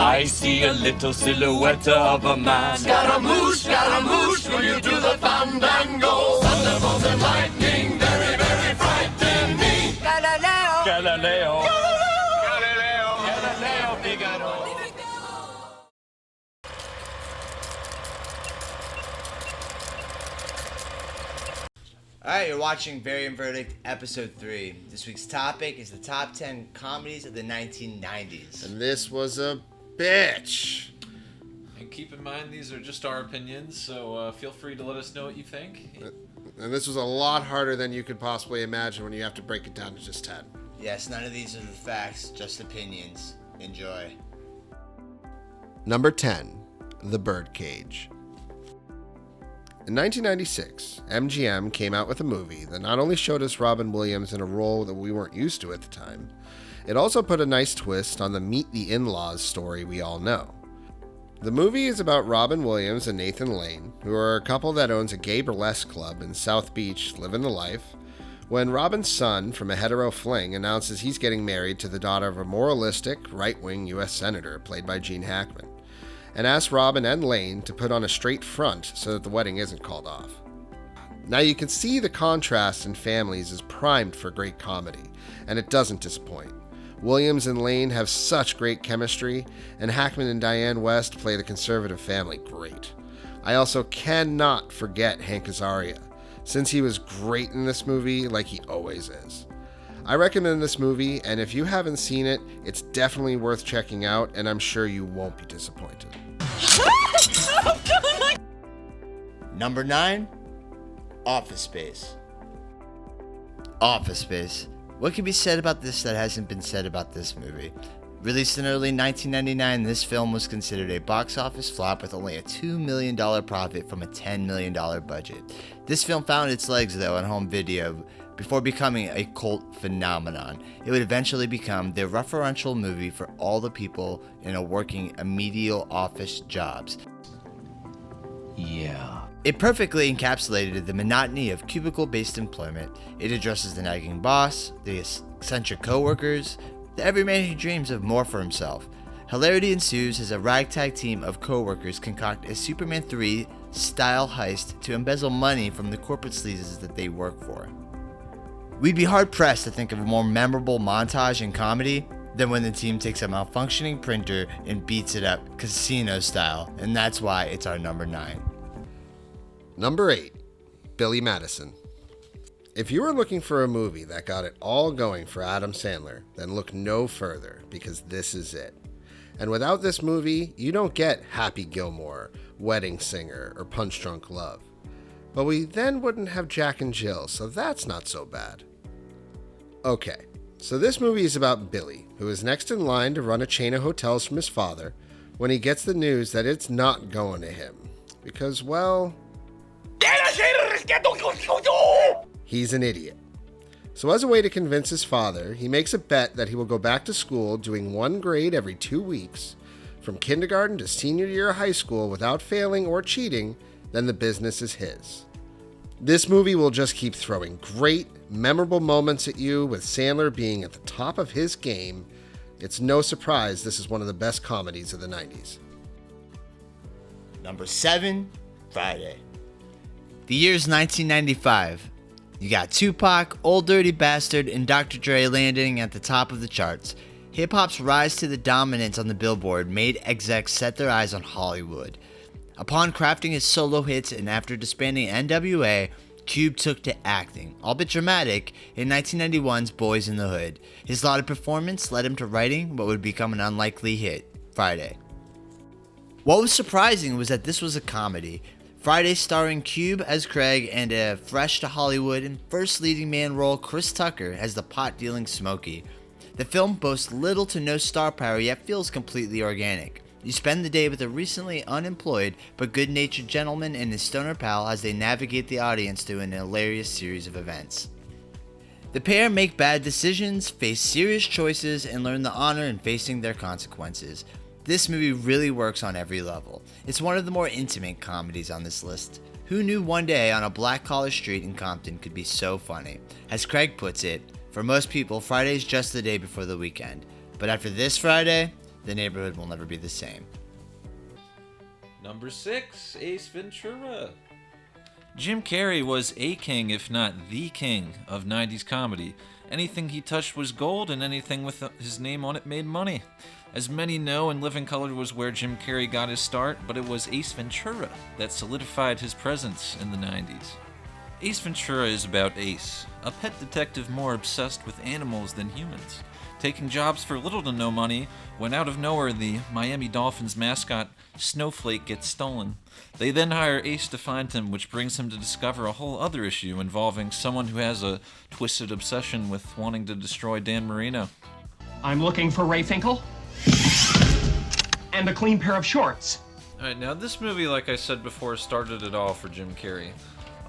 I see a little silhouette of a man. Scaramouche, will you do the fandango? Thunderbolt and lightning, very, very frightening me. Galileo, Galileo, Galileo, Galileo, Figaro. Alright, you're watching Variant Verdict Episode 3. This week's topic is the top 10 comedies of the 1990s. And this was a bitch. And keep in mind, these are just our opinions, so feel free to let us know what you think. And this was a lot harder than you could possibly imagine when you have to break it down to just 10. Yes, none of these are the facts, just opinions. Enjoy. Number 10, The Birdcage. In 1996, MGM came out with a movie that not only showed us Robin Williams in a role that we weren't used to at the time, it also put a nice twist on the Meet the In-Laws story we all know. The movie is about Robin Williams and Nathan Lane, who are a couple that owns a gay burlesque club in South Beach, living the life, when Robin's son from a hetero fling announces he's getting married to the daughter of a moralistic, right-wing U.S. senator played by Gene Hackman, and asks Robin and Lane to put on a straight front so that the wedding isn't called off. Now you can see the contrast in families is primed for great comedy, and it doesn't disappoint. Williams and Lane have such great chemistry, and Hackman and Diane West play the conservative family great. I also cannot forget Hank Azaria, since he was great in this movie like he always is. I recommend this movie, and if you haven't seen it, it's definitely worth checking out, and I'm sure you won't be disappointed. Number 9, Office Space. Office Space. What can be said about this that hasn't been said about this movie? Released in early 1999, this film was considered a box office flop with only a $2 million profit from a $10 million budget. This film found its legs, though, on home video before becoming a cult phenomenon. It would eventually become the referential movie for all the people in a working remedial office jobs. Yeah. It perfectly encapsulated the monotony of cubicle-based employment. It addresses the nagging boss, the eccentric coworkers, the everyman who dreams of more for himself. Hilarity ensues as a ragtag team of coworkers concoct a Superman 3 style heist to embezzle money from the corporate sleazes that they work for. We'd be hard-pressed to think of a more memorable montage in comedy than when the team takes a malfunctioning printer and beats it up casino style, and that's why it's our number 9. Number 8, Billy Madison. If you were looking for a movie that got it all going for Adam Sandler, then look no further, because this is it. And without this movie, you don't get Happy Gilmore, Wedding Singer, or Punch Drunk Love. But we then wouldn't have Jack and Jill, so that's not so bad. Okay, so this movie is about Billy, who is next in line to run a chain of hotels from his father, when he gets the news that it's not going to him. Because, well, he's an idiot. So as a way to convince his father, he makes a bet that he will go back to school doing one grade every 2 weeks, from kindergarten to senior year of high school without failing or cheating, then the business is his. This movie will just keep throwing great, memorable moments at you, with Sandler being at the top of his game. It's no surprise this is one of the best comedies of the 90s. Number 7, Friday. The year's 1995. You got Tupac, Old Dirty Bastard, and Dr. Dre landing at the top of the charts. Hip-hop's rise to the dominance on the Billboard made execs set their eyes on Hollywood. Upon crafting his solo hits and after disbanding NWA, Cube took to acting, albeit dramatic, in 1991's Boys in the Hood. His lauded performance led him to writing what would become an unlikely hit, Friday. What was surprising was that this was a comedy. Friday starring Cube as Craig and a fresh to Hollywood and first leading man role Chris Tucker as the pot-dealing Smokey. The film boasts little to no star power yet feels completely organic. You spend the day with a recently unemployed but good-natured gentleman and his stoner pal as they navigate the audience through an hilarious series of events. The pair make bad decisions, face serious choices, and learn the honor in facing their consequences. This movie really works on every level. It's one of the more intimate comedies on this list. Who knew one day on a black-collar street in Compton could be so funny? As Craig puts it, for most people, Friday's just the day before the weekend. But after this Friday, the neighborhood will never be the same. Number 6, Ace Ventura. Jim Carrey was a king, if not the king, of 90s comedy. Anything he touched was gold, and anything with his name on it made money. As many know, In Living Color was where Jim Carrey got his start, but it was Ace Ventura that solidified his presence in the 90s. Ace Ventura is about Ace, a pet detective more obsessed with animals than humans, taking jobs for little to no money when out of nowhere the Miami Dolphins mascot Snowflake gets stolen. They then hire Ace to find him, which brings him to discover a whole other issue involving someone who has a twisted obsession with wanting to destroy Dan Marino. I'm looking for Ray Finkel and a clean pair of shorts. Alright, now this movie, like I said before, started it all for Jim Carrey.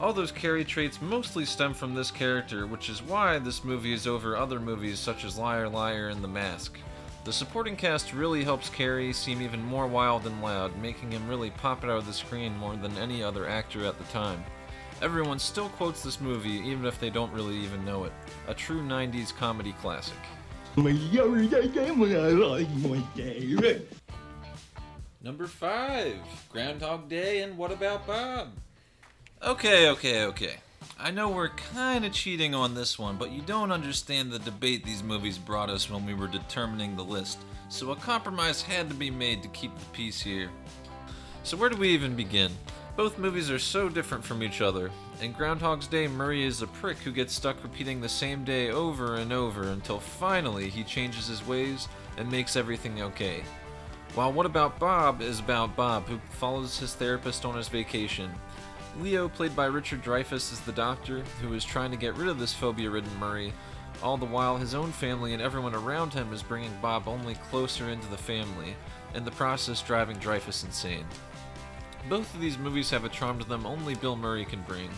All those Carrey traits mostly stem from this character, which is why this movie is over other movies such as Liar Liar and The Mask. The supporting cast really helps Carrey seem even more wild and loud, making him really pop out of the screen more than any other actor at the time. Everyone still quotes this movie even if they don't really even know it. A true 90s comedy classic. Number 5, Groundhog Day and What About Bob? Okay. I know we're kinda cheating on this one, but you don't understand the debate these movies brought us when we were determining the list, so a compromise had to be made to keep the peace here. So where do we even begin? Both movies are so different from each other. In Groundhog's Day, Murray is a prick who gets stuck repeating the same day over and over until finally he changes his ways and makes everything okay. While What About Bob is about Bob, who follows his therapist on his vacation. Leo, played by Richard Dreyfuss, is the doctor who is trying to get rid of this phobia-ridden Murray. All the while, his own family and everyone around him is bringing Bob only closer into the family, in the process driving Dreyfuss insane. Both of these movies have a charm to them only Bill Murray can bring.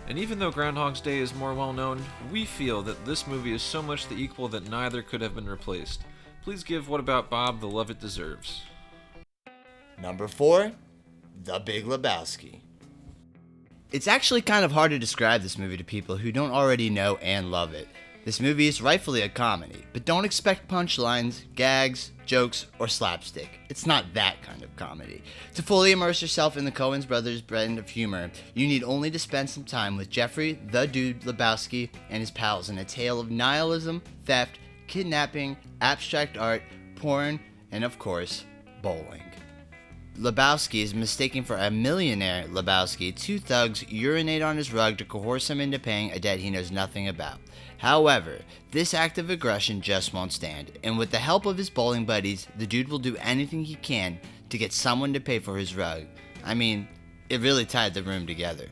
And even though Groundhog's Day is more well-known, we feel that this movie is so much the equal that neither could have been replaced. Please give What About Bob the love it deserves. Number 4, The Big Lebowski. It's actually kind of hard to describe this movie to people who don't already know and love it. This movie is rightfully a comedy, but don't expect punchlines, gags, jokes, or slapstick. It's not that kind of comedy. To fully immerse yourself in the Coen brothers' brand of humor, you need only to spend some time with Jeffrey the Dude Lebowski and his pals in a tale of nihilism, theft, kidnapping, abstract art, porn, and of course, bowling. Lebowski is mistaken for a millionaire Lebowski. Two thugs urinate on his rug to coerce him into paying a debt he knows nothing about. However, this act of aggression just won't stand, and with the help of his bowling buddies, the dude will do anything he can to get someone to pay for his rug. I mean, it really tied the room together.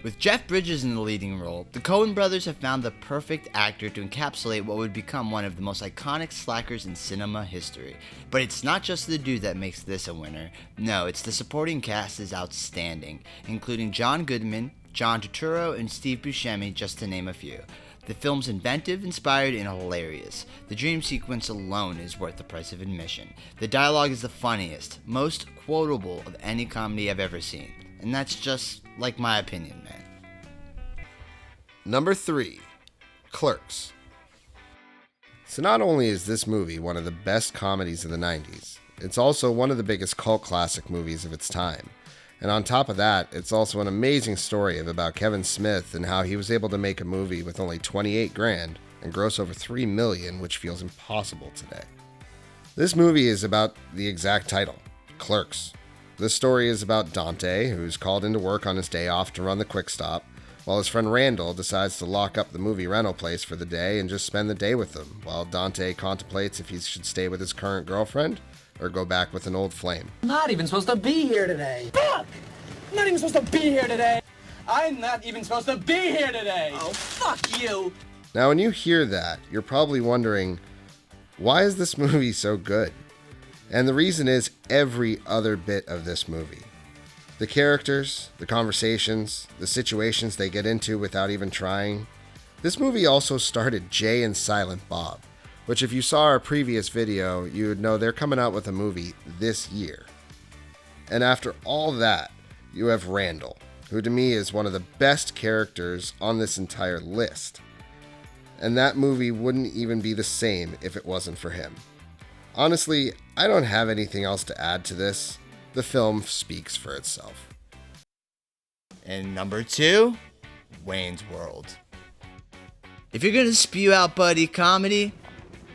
With Jeff Bridges in the leading role, the Coen brothers have found the perfect actor to encapsulate what would become one of the most iconic slackers in cinema history. But it's not just the dude that makes this a winner. No, it's the supporting cast is outstanding, including John Goodman, John Turturro, and Steve Buscemi, just to name a few. The film's inventive, inspired, and hilarious. The dream sequence alone is worth the price of admission. The dialogue is the funniest, most quotable of any comedy I've ever seen. And that's just like my opinion, man. Number 3, Clerks. So not only is this movie one of the best comedies of the 90s, it's also one of the biggest cult classic movies of its time. And on top of that, it's also an amazing story about Kevin Smith and how he was able to make a movie with only $28,000 and gross over $3 million, which feels impossible today. This movie is about the exact title, Clerks. This story is about Dante, who's called into work on his day off to run the quick stop, while his friend Randall decides to lock up the movie rental place for the day and just spend the day with them, while Dante contemplates if he should stay with his current girlfriend or go back with an old flame. I'm not even supposed to be here today. Fuck! I'm not even supposed to be here today. I'm not even supposed to be here today. Oh, fuck you. Now, when you hear that, you're probably wondering, why is this movie so good? And the reason is every other bit of this movie. The characters, the conversations, the situations they get into without even trying. This movie also started Jay and Silent Bob, which if you saw our previous video, you would know they're coming out with a movie this year. And after all that, you have Randall, who to me is one of the best characters on this entire list. And that movie wouldn't even be the same if it wasn't for him. Honestly, I don't have anything else to add to this. The film speaks for itself. And number 2, Wayne's World. If you're gonna spew out buddy comedy,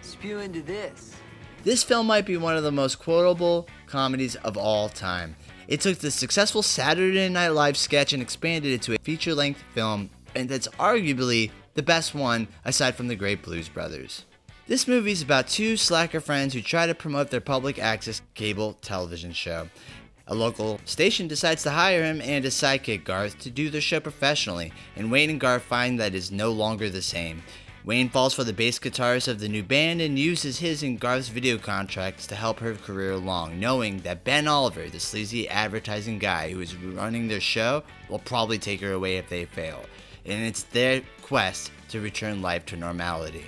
Spew into this. this film might be one of the most quotable comedies of all time. It took the successful Saturday Night Live sketch and expanded it to a feature-length film, and that's arguably the best one aside from The Great Blues Brothers. This movie is about two slacker friends who try to promote their public access cable television show. A local station decides to hire him and his sidekick Garth to do their show professionally, and Wayne and Garth find that it is no longer the same. Wayne falls for the bass guitarist of the new band and uses his and Garth's video contracts to help her career along, knowing that Ben Oliver, the sleazy advertising guy who is running their show, will probably take her away if they fail. And it's their quest to return life to normality.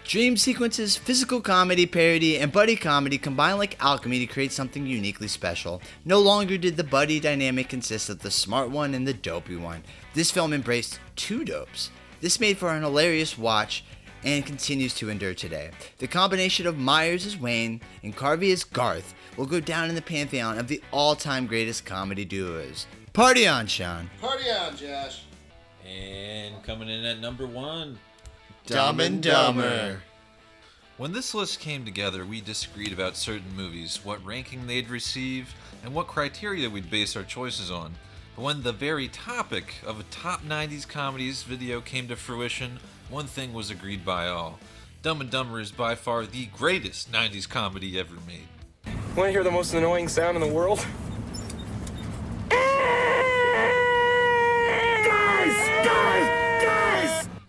Dream sequences, physical comedy, parody, and buddy comedy combine like alchemy to create something uniquely special. No longer did the buddy dynamic consist of the smart one and the dopey one. This film embraced two dopes. This made for an hilarious watch and continues to endure today. The combination of Myers as Wayne and Carvey as Garth will go down in the pantheon of the all-time greatest comedy duos. Party on, Shawn. Party on, Josh. And coming in at number 1, Dumb and Dumber. When this list came together, we disagreed about certain movies, what ranking they'd receive, and what criteria we'd base our choices on. But when the very topic of a top 90s comedies video came to fruition, one thing was agreed by all. Dumb and Dumber is by far the greatest 90s comedy ever made. Want to hear the most annoying sound in the world?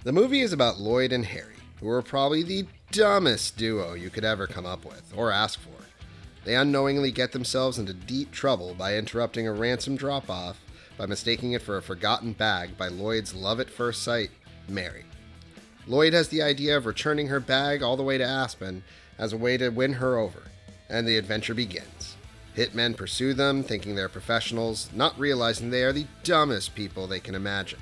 The movie is about Lloyd and Harry, who are probably the dumbest duo you could ever come up with, or ask for. They unknowingly get themselves into deep trouble by interrupting a ransom drop-off by mistaking it for a forgotten bag by Lloyd's love at first sight, Mary. Lloyd has the idea of returning her bag all the way to Aspen as a way to win her over, and the adventure begins. Hitmen pursue them, thinking they're professionals, not realizing they are the dumbest people they can imagine.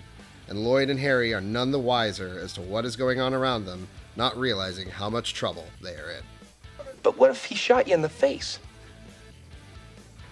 And Lloyd and Harry are none the wiser as to what is going on around them, not realizing how much trouble they are in. But what if he shot you in the face?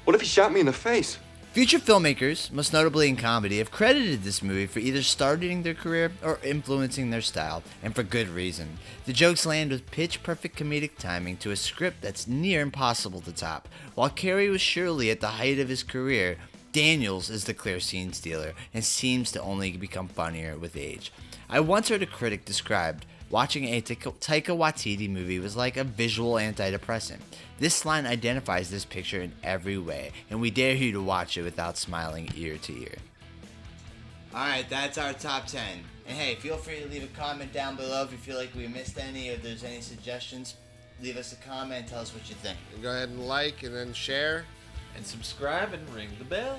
What if he shot me in the face? Future filmmakers, most notably in comedy, have credited this movie for either starting their career or influencing their style, and for good reason. The jokes land with pitch-perfect comedic timing to a script that's near impossible to top. While Carey was surely at the height of his career, Daniels is the clear scene stealer and seems to only become funnier with age. I once heard a critic described watching a Taika Waititi movie was like a visual antidepressant. This line identifies this picture in every way, and we dare you to watch it without smiling ear to ear. Alright, that's our top 10. And hey, feel free to leave a comment down below if you feel like we missed any, or if there's any suggestions. Leave us a comment, tell us what you think. Go ahead and like and then share. And subscribe and ring the bell.